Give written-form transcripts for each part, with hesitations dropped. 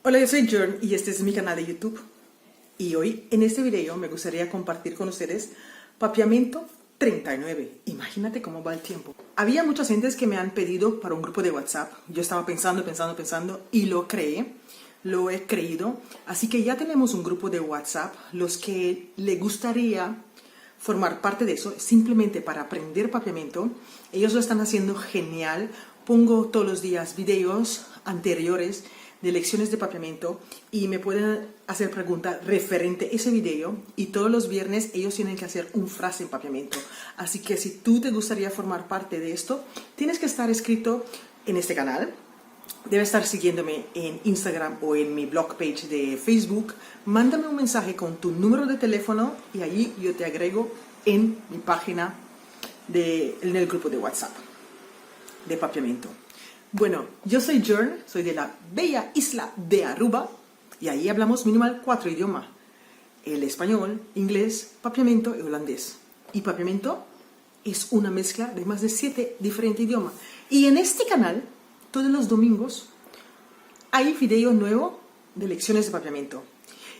Hola, yo soy Jorn y este es mi canal de YouTube. Y hoy en este video me gustaría compartir con ustedes papiamento 39. Imagínate cómo va el tiempo. Había muchas gentes que me han pedido para un grupo de WhatsApp. Yo estaba pensando y lo creé. Lo he creído. Así que ya tenemos un grupo de WhatsApp. Los que le gustaría formar parte de eso simplemente para aprender papiamento, ellos lo están haciendo genial. Pongo todos los días videos anteriores de lecciones de papiamento y me pueden hacer preguntas referente a ese video, y todos los viernes ellos tienen que hacer un frase en papiamento. Así que si tú te gustaría formar parte de esto, tienes que estar inscrito en este canal. Debes estar siguiéndome en Instagram o en mi blog page de Facebook. Mándame un mensaje con tu número de teléfono y allí yo te agrego en mi página en el grupo de WhatsApp de papiamento. Bueno, yo soy Jorn, soy de la bella isla de Aruba y ahí hablamos minimal 4 idiomas: el español, inglés, papiamento y holandés. Y papiamento es una mezcla de más de 7 diferentes idiomas. Y en este canal, todos los domingos, hay video nuevo de lecciones de papiamento.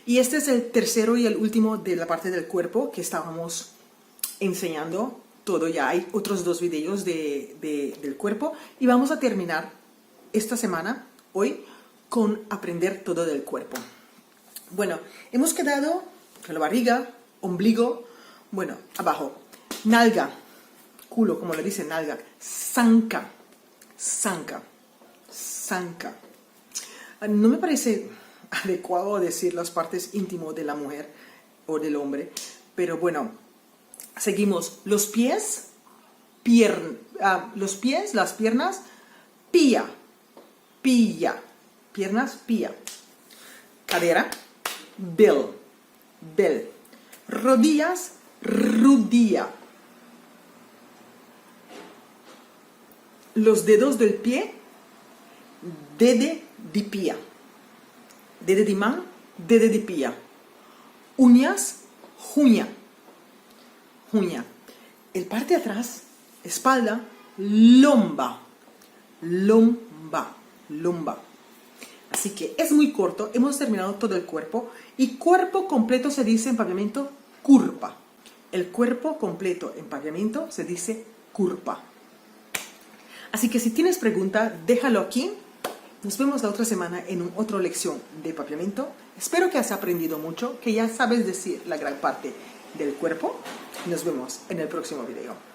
Y este es el tercero y el último de la parte del cuerpo que estábamos enseñando. Todo, ya hay otros 2 videos del cuerpo y vamos a terminar esta semana, hoy, con aprender todo del cuerpo. Bueno, hemos quedado con la barriga, ombligo, bueno, abajo, nalga, culo, como le dicen, nalga, zanca, zanca, zanca. No me parece adecuado decir las partes íntimas de la mujer o del hombre, pero bueno, seguimos. Los pies, las piernas, pilla, pilla, piernas, pilla. Cadera, bell, bell. Rodillas, rodilla. Los dedos del pie, dede di pia. Dede di man, dede di pia. Uñas, juña. Uña. El parte de atrás, espalda, lomba, lomba, lomba. Así que es muy corto, hemos terminado todo el cuerpo. Y cuerpo completo se dice en papiamento curpa. El cuerpo completo en papiamento se dice curpa. Así que si tienes pregunta, déjalo aquí. Nos vemos la otra semana en otra lección de papiamento. Espero que has aprendido mucho, que ya sabes decir la gran parte del cuerpo. Nos vemos en el próximo video.